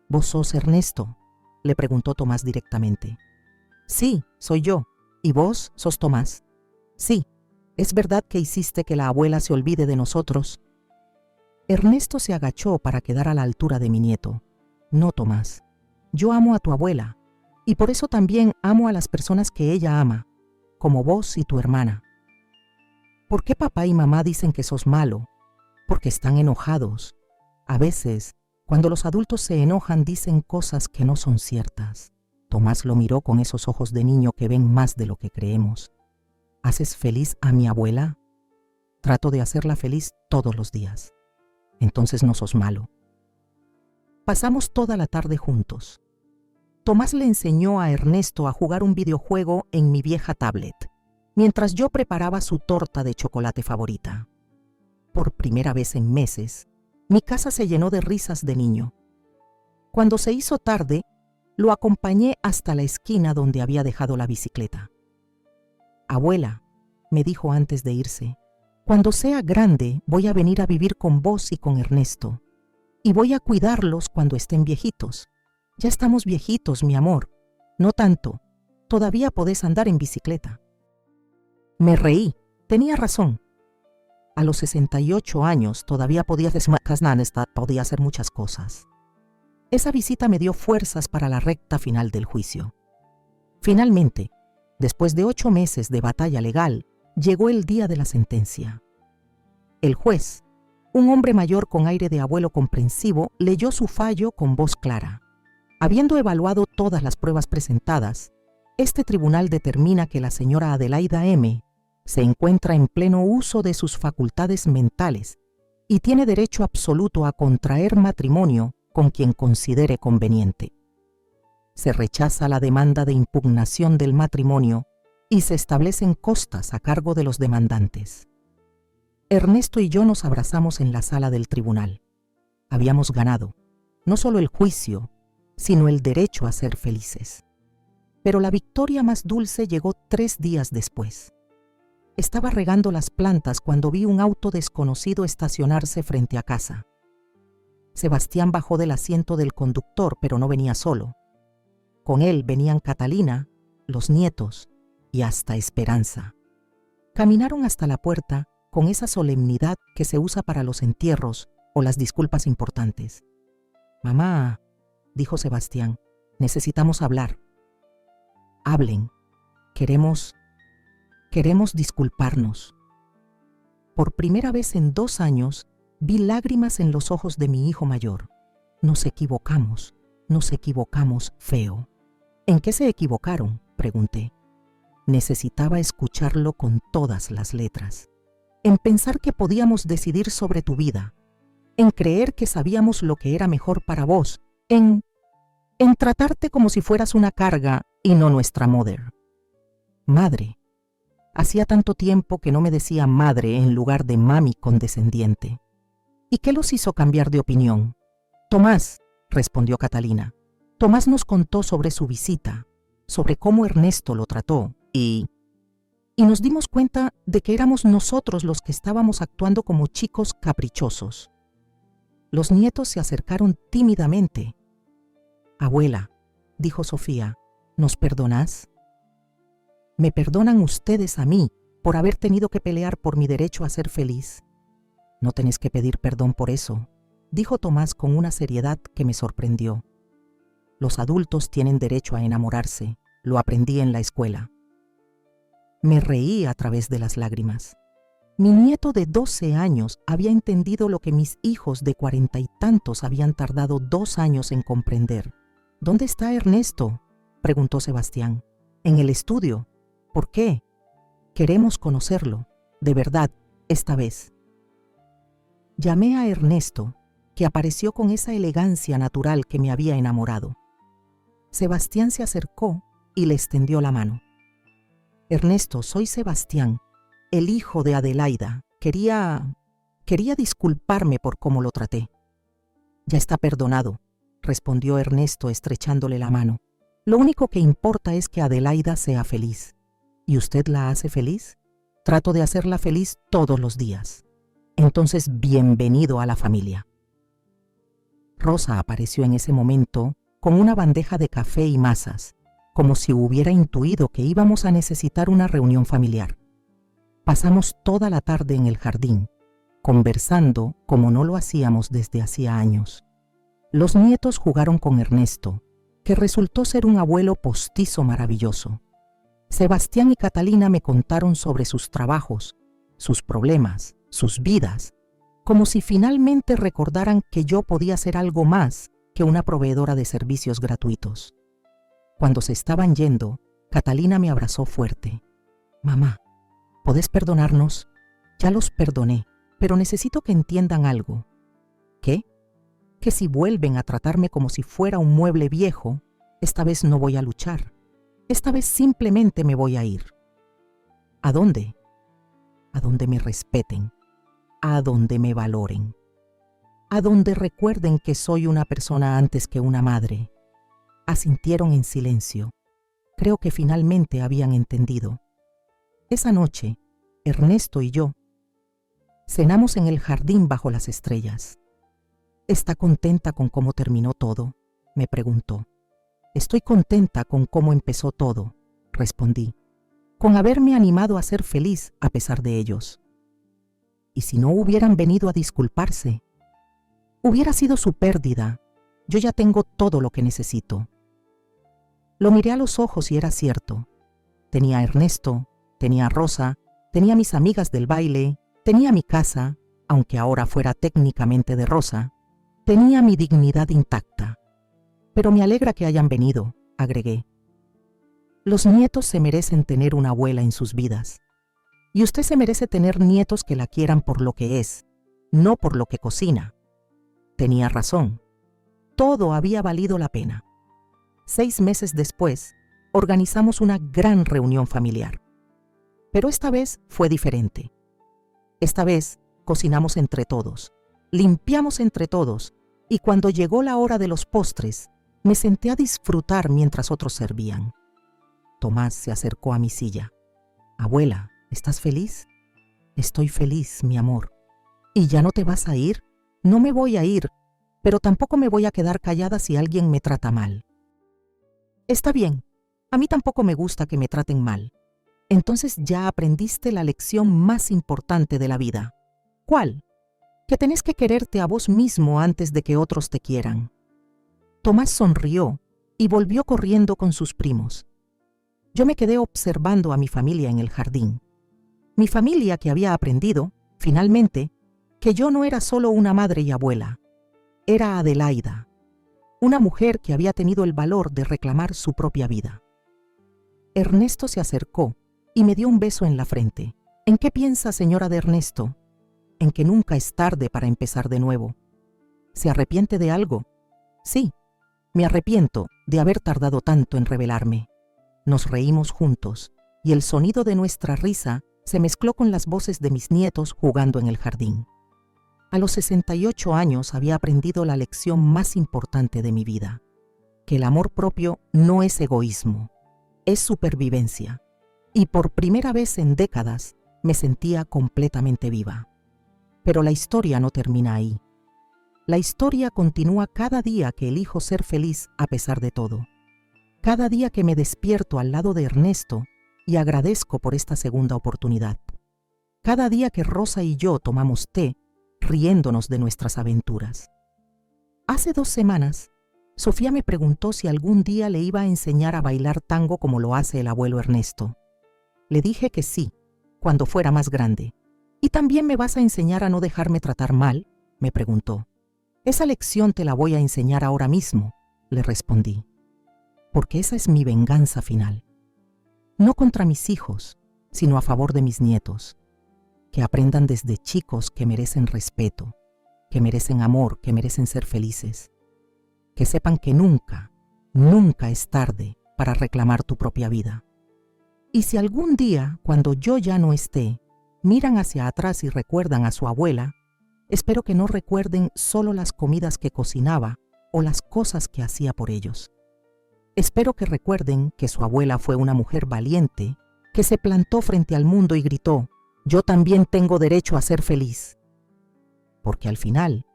«¿Vos sos Ernesto?», le preguntó Tomás directamente. «Sí, soy yo. ¿Y vos sos Tomás?». «Sí. ¿Es verdad que hiciste que la abuela se olvide de nosotros?». Ernesto se agachó para quedar a la altura de mi nieto. «No, Tomás. Yo amo a tu abuela, y por eso también amo a las personas que ella ama, como vos y tu hermana». «¿Por qué papá y mamá dicen que sos malo?». «Porque están enojados. A veces Cuando los adultos se enojan dicen cosas que no son ciertas. Tomás lo miró con esos ojos de niño que ven más de lo que creemos. ¿Haces feliz a mi abuela? Trato de hacerla feliz todos los días. Entonces no sos malo. Pasamos toda la tarde juntos. Tomás le enseñó a Ernesto a jugar un videojuego en mi vieja tablet, mientras yo preparaba su torta de chocolate favorita. Por primera vez en meses, mi casa se llenó de risas de niño. Cuando se hizo tarde, lo acompañé hasta la esquina donde había dejado la bicicleta. Abuela, me dijo antes de irse, cuando sea grande voy a venir a vivir con vos y con Ernesto, y voy a cuidarlos cuando estén viejitos. Ya estamos viejitos, mi amor. No tanto. Todavía podés andar en bicicleta. Me reí. Tenía razón. A los 68 años todavía podía hacer muchas cosas. Esa visita me dio fuerzas para la recta final del juicio. Finalmente, después de 8 meses de batalla legal, llegó el día de la sentencia. El juez, un hombre mayor con aire de abuelo comprensivo, leyó su fallo con voz clara. Habiendo evaluado todas las pruebas presentadas, este tribunal determina que la señora Adelaida M. se encuentra en pleno uso de sus facultades mentales y tiene derecho absoluto a contraer matrimonio con quien considere conveniente. Se rechaza la demanda de impugnación del matrimonio y se establecen costas a cargo de los demandantes. Ernesto y yo nos abrazamos en la sala del tribunal. Habíamos ganado, no solo el juicio, sino el derecho a ser felices. Pero la victoria más dulce llegó 3 días después. Estaba regando las plantas cuando vi un auto desconocido estacionarse frente a casa. Sebastián bajó del asiento del conductor, pero no venía solo. Con él venían Catalina, los nietos y hasta Esperanza. Caminaron hasta la puerta con esa solemnidad que se usa para los entierros o las disculpas importantes. «Mamá», dijo Sebastián, «necesitamos hablar». «Hablen. Queremos disculparnos». Por primera vez en 2 años, vi lágrimas en los ojos de mi hijo mayor. Nos equivocamos feo. ¿En qué se equivocaron?, pregunté. Necesitaba escucharlo con todas las letras. En pensar que podíamos decidir sobre tu vida, en creer que sabíamos lo que era mejor para vos, en tratarte como si fueras una carga y no nuestra mother. Madre. Hacía tanto tiempo que no me decía madre en lugar de mami condescendiente. ¿Y qué los hizo cambiar de opinión? Tomás, respondió Catalina. Tomás nos contó sobre su visita, sobre cómo Ernesto lo trató y nos dimos cuenta de que éramos nosotros los que estábamos actuando como chicos caprichosos. Los nietos se acercaron tímidamente. Abuela, dijo Sofía, ¿nos perdonás? ¿Me perdonan ustedes a mí por haber tenido que pelear por mi derecho a ser feliz? No tenés que pedir perdón por eso, dijo Tomás con una seriedad que me sorprendió. Los adultos tienen derecho a enamorarse, lo aprendí en la escuela. Me reí a través de las lágrimas. Mi nieto de 12 años había entendido lo que mis hijos de 40 y tantos habían tardado 2 años en comprender. ¿Dónde está Ernesto?, preguntó Sebastián. En el estudio. ¿Por qué? Queremos conocerlo, de verdad, esta vez. Llamé a Ernesto, que apareció con esa elegancia natural que me había enamorado. Sebastián se acercó y le extendió la mano. Ernesto, soy Sebastián, el hijo de Adelaida. Quería disculparme por cómo lo traté. Ya está perdonado, respondió Ernesto estrechándole la mano. Lo único que importa es que Adelaida sea feliz. ¿Y usted la hace feliz? Trato de hacerla feliz todos los días. Entonces, bienvenido a la familia. Rosa apareció en ese momento con una bandeja de café y masas, como si hubiera intuido que íbamos a necesitar una reunión familiar. Pasamos toda la tarde en el jardín, conversando como no lo hacíamos desde hacía años. Los nietos jugaron con Ernesto, que resultó ser un abuelo postizo maravilloso. Sebastián y Catalina me contaron sobre sus trabajos, sus problemas, sus vidas, como si finalmente recordaran que yo podía ser algo más que una proveedora de servicios gratuitos. Cuando se estaban yendo, Catalina me abrazó fuerte. «Mamá, ¿podés perdonarnos? Ya los perdoné, pero necesito que entiendan algo». «¿Qué?» «Que si vuelven a tratarme como si fuera un mueble viejo, esta vez no voy a luchar. Esta vez simplemente me voy a ir». «¿A dónde?» «A donde me respeten, a donde me valoren, a donde recuerden que soy una persona antes que una madre». Asintieron en silencio. Creo que finalmente habían entendido. Esa noche, Ernesto y yo cenamos en el jardín bajo las estrellas. «¿Está contenta con cómo terminó todo?», me preguntó. «Estoy contenta con cómo empezó todo», respondí, «con haberme animado a ser feliz a pesar de ellos». «¿Y si no hubieran venido a disculparse?». «Hubiera sido su pérdida. Yo ya tengo todo lo que necesito». Lo miré a los ojos y era cierto. Tenía a Ernesto, tenía a Rosa, tenía a mis amigas del baile, tenía mi casa, aunque ahora fuera técnicamente de Rosa, tenía mi dignidad intacta. «Pero me alegra que hayan venido», agregué. «Los nietos se merecen tener una abuela en sus vidas. Y usted se merece tener nietos que la quieran por lo que es, no por lo que cocina». Tenía razón. Todo había valido la pena. 6 meses después, organizamos una gran reunión familiar. Pero esta vez fue diferente. Esta vez cocinamos entre todos, limpiamos entre todos, y cuando llegó la hora de los postres, me senté a disfrutar mientras otros servían. Tomás se acercó a mi silla. «Abuela, ¿estás feliz?». «Estoy feliz, mi amor». «¿Y ya no te vas a ir?». «No me voy a ir, pero tampoco me voy a quedar callada si alguien me trata mal». «Está bien, a mí tampoco me gusta que me traten mal». «Entonces ya aprendiste la lección más importante de la vida». «¿Cuál?». «Que tenés que quererte a vos mismo antes de que otros te quieran». Tomás sonrió y volvió corriendo con sus primos. Yo me quedé observando a mi familia en el jardín. Mi familia que había aprendido, finalmente, que yo no era solo una madre y abuela. Era Adelaida, una mujer que había tenido el valor de reclamar su propia vida. Ernesto se acercó y me dio un beso en la frente. «¿En qué piensa, señora de Ernesto?». «En que nunca es tarde para empezar de nuevo». «¿Se arrepiente de algo?». «Sí, me arrepiento de haber tardado tanto en revelarme». Nos reímos juntos y el sonido de nuestra risa se mezcló con las voces de mis nietos jugando en el jardín. A los 68 años había aprendido la lección más importante de mi vida, que el amor propio no es egoísmo, es supervivencia, y por primera vez en décadas me sentía completamente viva. Pero la historia no termina ahí. La historia continúa cada día que elijo ser feliz a pesar de todo. Cada día que me despierto al lado de Ernesto y agradezco por esta segunda oportunidad. Cada día que Rosa y yo tomamos té, riéndonos de nuestras aventuras. Hace 2 semanas, Sofía me preguntó si algún día le iba a enseñar a bailar tango como lo hace el abuelo Ernesto. Le dije que sí, cuando fuera más grande. «¿Y también me vas a enseñar a no dejarme tratar mal?», me preguntó. «Esa lección te la voy a enseñar ahora mismo», le respondí. «Porque esa es mi venganza final. No contra mis hijos, sino a favor de mis nietos. Que aprendan desde chicos que merecen respeto, que merecen amor, que merecen ser felices. Que sepan que nunca, nunca es tarde para reclamar tu propia vida. Y si algún día, cuando yo ya no esté, miran hacia atrás y recuerdan a su abuela, espero que no recuerden solo las comidas que cocinaba o las cosas que hacía por ellos. Espero que recuerden que su abuela fue una mujer valiente, que se plantó frente al mundo y gritó: «Yo también tengo derecho a ser feliz». Porque al final,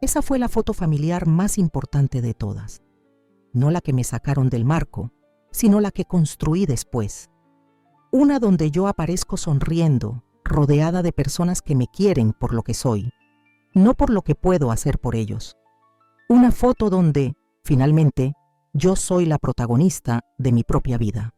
esa fue la foto familiar más importante de todas. No la que me sacaron del marco, sino la que construí después. Una donde yo aparezco sonriendo, rodeada de personas que me quieren por lo que soy, no por lo que puedo hacer por ellos. Una foto donde, finalmente, yo soy la protagonista de mi propia vida.